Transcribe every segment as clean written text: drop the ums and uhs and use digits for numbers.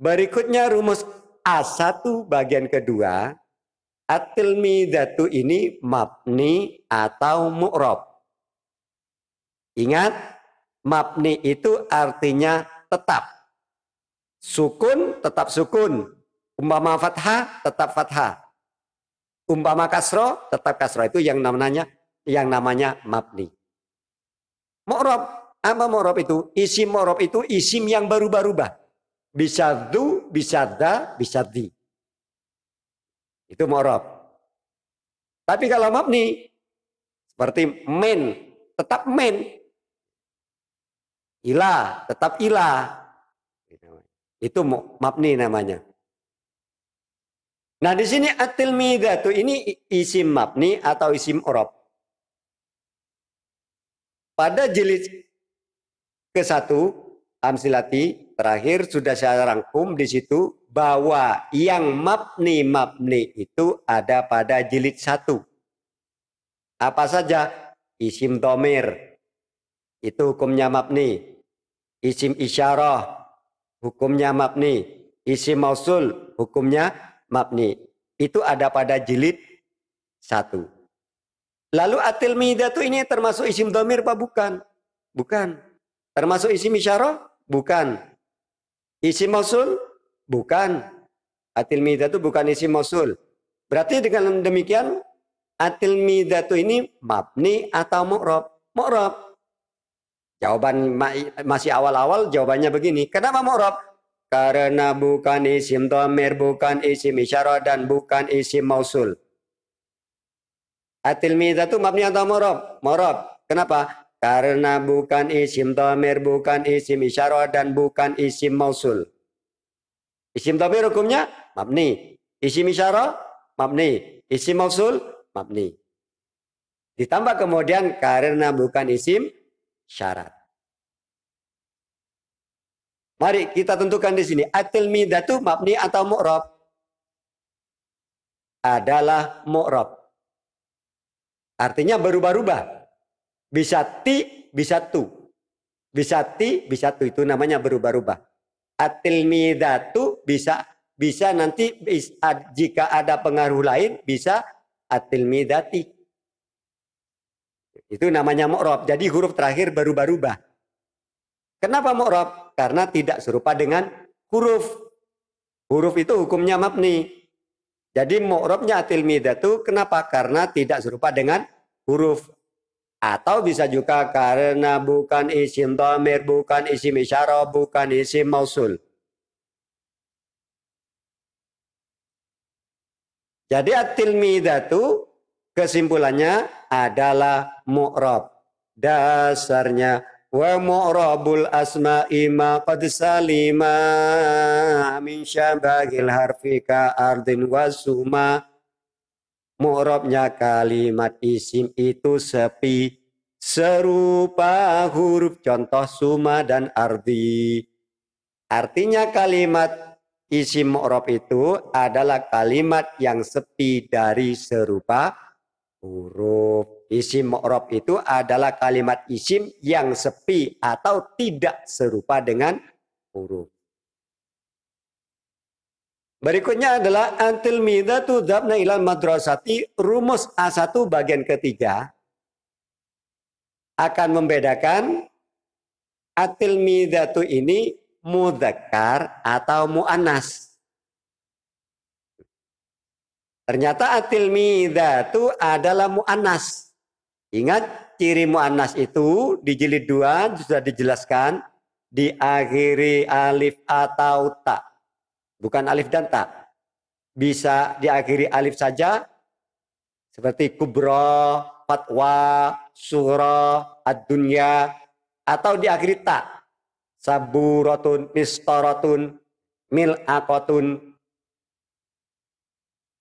Berikutnya rumus A1 bagian kedua. At-tilmidatu ini mabni atau mu'rab. Ingat, mabni itu artinya tetap. Sukun tetap sukun. Umpama fathah tetap fathah. Umpama kasroh tetap kasroh. Itu yang namanya mabni. Mu'rab, apa mu'rab itu? Isim mu'rab itu isim yang berubah-ubah. Bisa du, bisa da, bisa di. Itu mu'rab. Tapi kalau mabni seperti men, tetap men. Ilah, tetap ilah. Itu mabni namanya. Nah, di sini at-tilmidatu ini isim mabni atau isim mu'rab. Pada jilid ke-1 amsilati terakhir sudah saya rangkum di situ bahwa yang mabni itu ada pada jilid 1. Apa saja? Isim domir itu hukumnya mabni. Isim isyarah hukumnya mabni. Isim mausul hukumnya mabni. Itu ada pada jilid 1. Lalu at-tilmidatu ini termasuk isim domir apa bukan? Bukan. Termasuk isim isyarah? Bukan. Isim mausul? Bukan. At-tilmidatu bukan isim mausul. Berarti dengan demikian at-tilmidatu ini mabni atau mu'rab? Mu'rab. Jawaban masih awal-awal jawabannya begini. Kenapa mu'rab? Karena bukan isim dhamir, bukan isim isyarah, dan bukan isim mausul. At-tilmidatu mabni atau mu'rab? Mu'rab. Kenapa? Karena bukan isim dhamir, bukan isim isyarah, dan bukan isim mausul. Isim dhamir hukumnya mabni. Isim isyarah mabni. Isim mausul mabni. Ditambah kemudian karena bukan isim syarat. Mari kita tentukan di sini. At-tilmidatu mabni atau mu'rab? Adalah mu'rab. Artinya berubah-ubah. Bisa ti, bisa tu. Bisa ti, bisa tu. Itu namanya berubah-ubah. At-tilmidatu bisa nanti jika ada pengaruh lain bisa at-tilmidati. Itu namanya mu'rab. Jadi huruf terakhir berubah-ubah. Kenapa mu'rab? Karena tidak serupa dengan huruf. Huruf itu hukumnya mabni. Jadi mu'rabnya at-tilmidatu kenapa? Karena tidak serupa dengan huruf. Atau bisa juga karena bukan isim dhamir, bukan isim isyarah, bukan isim mausul. Jadi at-tilmidatu kesimpulannya adalah mu'rab. Dasarnya wa mu'rabul asma'i ma qad salima min syabahil harfi ka ardin wa suma. Mu'rabnya kalimat isim itu sepi serupa huruf contoh suma dan ardi. Artinya kalimat isim mu'rab itu adalah kalimat yang sepi dari serupa huruf. Isim mu'rab itu adalah kalimat isim yang sepi atau tidak serupa dengan huruf. Berikutnya adalah at-tilmidatu dzhabna ilal madrasati. Rumus A1 bagian ketiga akan membedakan at-tilmidatu ini mudzakkar atau muannas. Ternyata at-tilmidatu adalah muannas. Ingat ciri muannas itu di jilid 2 sudah dijelaskan diakhiri alif atau ta. Bukan alif dan ta. Bisa diakhiri alif saja seperti kubro, fatwa, surah, ad-dunya, atau diakhiri ta. Saburatun, mistaratun, mil'aqatun.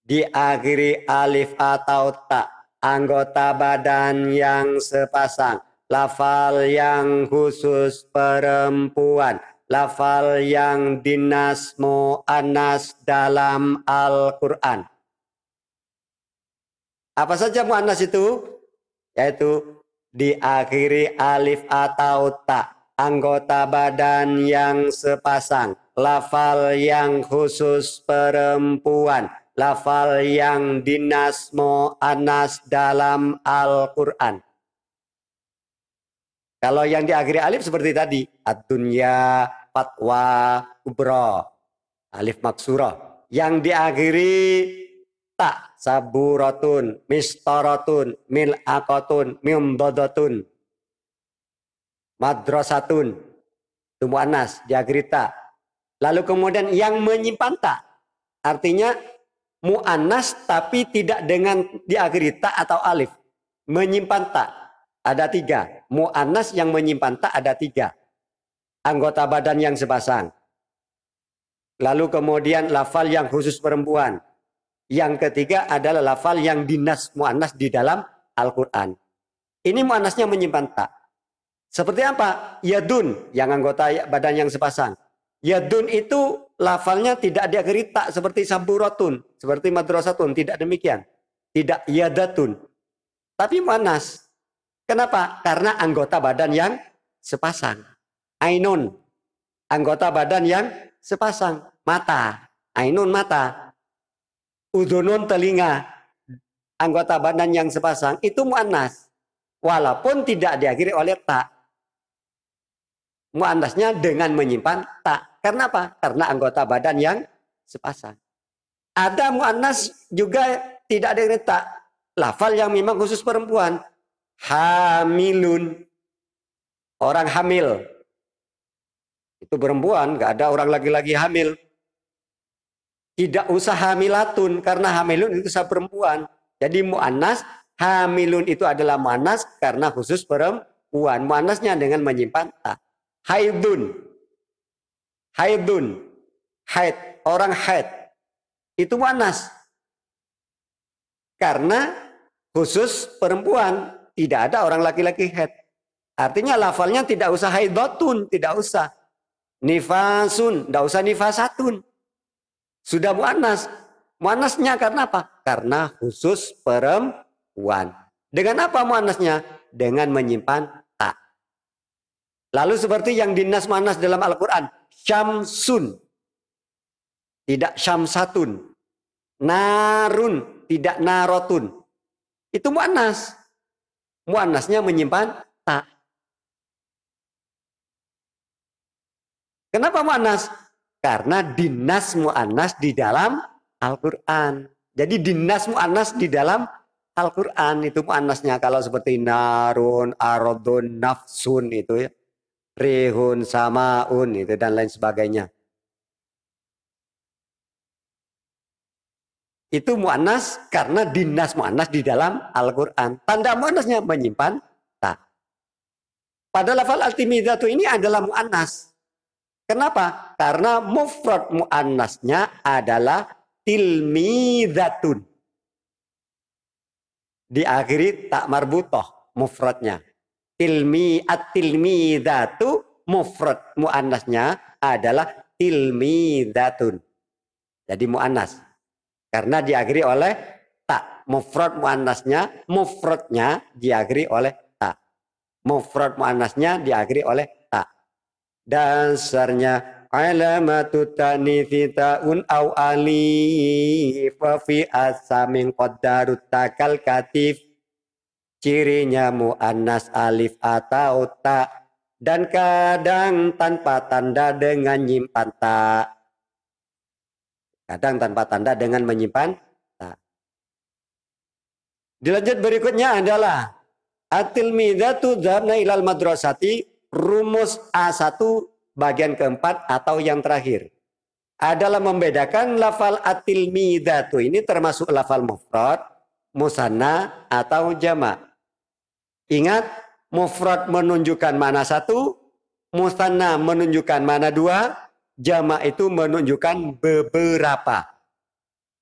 Diakhiri alif atau ta. Anggota badan yang sepasang. Lafal yang khusus perempuan. Lafal yang dinas mu'annas dalam Al-Quran. Apa saja mu'annas itu? Yaitu diakhiri alif atau ta. Anggota badan yang sepasang. lafal yang khusus perempuan, lafal yang dinas mu'annas dalam Al-Quran. Kalau yang diakhiri alif seperti tadi, ad-dunya, fatwa, kubra, alif maksurah. Yang diakhiri tak, saburatun, mistaratun, mil'aqatun, mimdadatun, madrasatun, itu mu'annas, diakhiri tak. Lalu kemudian yang menyimpan tak, artinya mu'annas tapi tidak dengan diakhiri tak atau alif, menyimpan tak. Ada 3. Mu'annas yang menyimpan tak ada 3. Anggota badan yang sepasang. Lalu kemudian lafal yang khusus perempuan. Yang ketiga adalah lafal yang dinas mu'annas di dalam Al-Quran. Ini mu'annasnya menyimpan tak. Seperti apa? Yadun, yang anggota badan yang sepasang. Yadun itu lafalnya tidak diakhiri tak seperti saburatun, seperti madrasatun. Tidak demikian. Tidak yadatun. Tapi mu'annas. Kenapa? Karena anggota badan yang sepasang. Ainun, anggota badan yang sepasang. Mata, ainun mata. Udhunun telinga, anggota badan yang sepasang. Itu mu'annas. Walaupun tidak diakhiri oleh tak. Mu'annasnya dengan menyimpan tak. Karena apa? Karena anggota badan yang sepasang. Ada mu'annas juga tidak diakhiri tak. Lafal yang memang khusus perempuan. Hamilun, orang hamil. Itu perempuan, nggak ada orang laki-laki hamil. Tidak usah hamilatun, karena hamilun itu perempuan. Jadi mu'annas, hamilun itu adalah mu'annas karena khusus perempuan. Mu'annasnya dengan menyimpan ta. Haidun, haidun, haid, orang haid. Itu mu'annas. Karena khusus perempuan. Tidak ada orang laki-laki haid. Artinya lafalnya tidak usah haidotun, tidak usah. Nifasun, tidak usah nifasatun. Sudah mu'annas. Mu'annasnya karena apa? Karena khusus perempuan. Dengan apa mu'annasnya? Dengan menyimpan tak. Lalu seperti yang dinas mu'annas dalam Al-Quran. Syamsun. Tidak syamsatun. Narun. Tidak narotun. Itu mu'annas. Mu'annasnya menyimpan tak. Kenapa mu'annas? Karena dinas mu'annas di dalam Al-Quran. Jadi dinas mu'annas di dalam Al-Quran itu mu'annasnya. Kalau seperti narun, arodun, nafsun itu ya. Rihun, samaun itu dan lain sebagainya. Itu mu'annas karena dinas mu'annas di dalam Al-Quran. Tanda mu'annasnya menyimpan tak. Pada lafal al-timidatu ini adalah mu'annas. Kenapa? Karena mufrad mu'annasnya adalah tilmidatun. Diakhiri tak marbutoh mufradnya. At-tilmidatu mufrad mu'annasnya adalah tilmidatun. Jadi mu'annas. Karena diakhiri oleh tak. Mufrad mu'annasnya, mufradnya diakhiri oleh tak. Mufrad mu'annasnya diakhiri oleh tak. Dasarnya alamatu tanithi ta'un au alif wa fi asamin qaddarut takal katif. Cirinya mu'annas alif atau tak. Dan kadang tanpa tanda dengan nyimpan tak. Kadang tanpa tanda dengan menyimpan tak. Dilanjut berikutnya adalah at-tilmidatu dzhabna ilal madrasati, rumus A1 bagian keempat atau yang terakhir. Adalah membedakan lafal at-tilmidatu ini termasuk lafal mufrad, musanna atau jama'. Ingat, mufrad menunjukkan mana satu, musanna menunjukkan mana dua, jama' itu menunjukkan beberapa.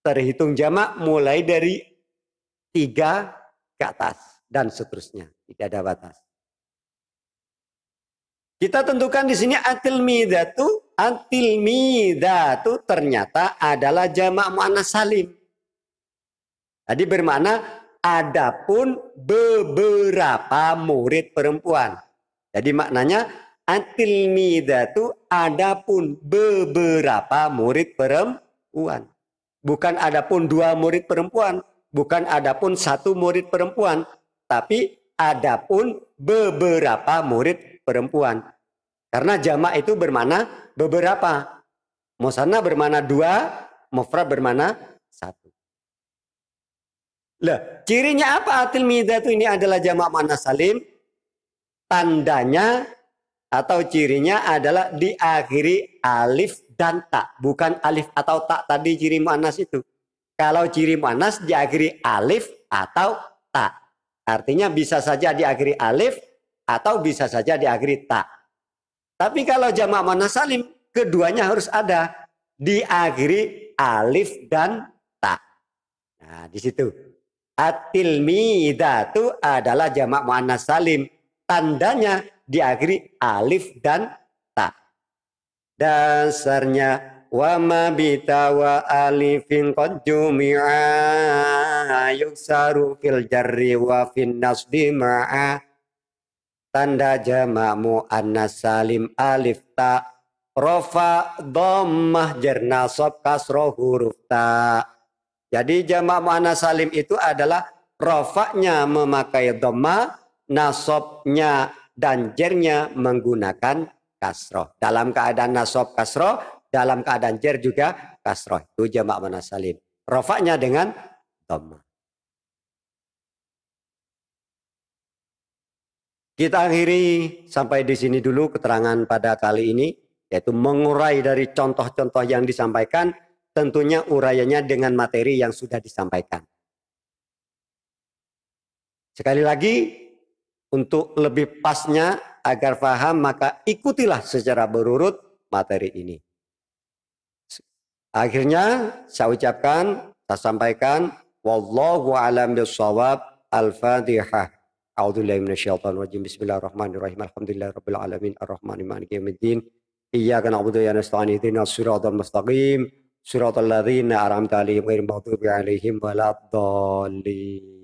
Terhitung jama' mulai dari 3 ke atas dan seterusnya. Tidak ada batas. Kita tentukan di sini at-tilmidatu. At-tilmidatu ternyata adalah jama' mu'annas salim. Jadi bermakna adapun beberapa murid perempuan. Jadi maknanya At-tilmidatu adapun beberapa murid perempuan. Bukan adapun 2 murid perempuan. Bukan adapun 1 murid perempuan. Tapi adapun beberapa murid perempuan. Karena jamak itu bermakna beberapa. Musanna bermakna 2, mufrad bermakna 1. Lah, cirinya apa at-tilmidatu ini adalah jamak muannas salim? Tandanya atau cirinya adalah diakhiri alif dan ta, bukan alif atau tak tadi ciri muannas itu. Kalau ciri muannas diakhiri alif atau ta. Artinya bisa saja diakhiri alif atau bisa saja diakhiri ta. Tapi kalau jamak muannas salim keduanya harus ada, diakhiri alif dan ta. Nah, di situ. At-tilmidatu adalah jamak muannas salim. Tandanya diakhiri alif dan ta. Dasarnya wa ma bita wa alifin qad jumi'a yuksaru fil jarri wa fin nasbi ma'a. Tanda jamak muannas salim alif ta, rofa dhammah jar nasab kasroh huruf ta. Jadi jamak muannas salim itu adalah rofaknya memakai dhammah, nasabnya dan jernya menggunakan kasroh. Dalam keadaan nasab kasroh, dalam keadaan jer juga kasroh. Itu jamak muannas salim. Rofaknya dengan dhammah. Kita akhiri sampai di sini dulu keterangan pada kali ini, yaitu mengurai dari contoh-contoh yang disampaikan, tentunya uraiannya dengan materi yang sudah disampaikan. Sekali lagi, untuk lebih pasnya agar paham, maka ikutilah secara berurut materi ini. Akhirnya saya ucapkan, saya sampaikan, wallahu a'lam bishawab, al-fatihah. A'udzubillahi minasyaitonir rajim. Bismillahirrahmanirrahim. Alhamdulillahirabbil alamin arrahmanir rahim maliki yaumiddin. Iyyaka na'budu wa nasta'in ihdinas siratal mustaqim. Siratal ladzina an'amta 'alaihim ghairil maghdubi 'alaihim waladdallin.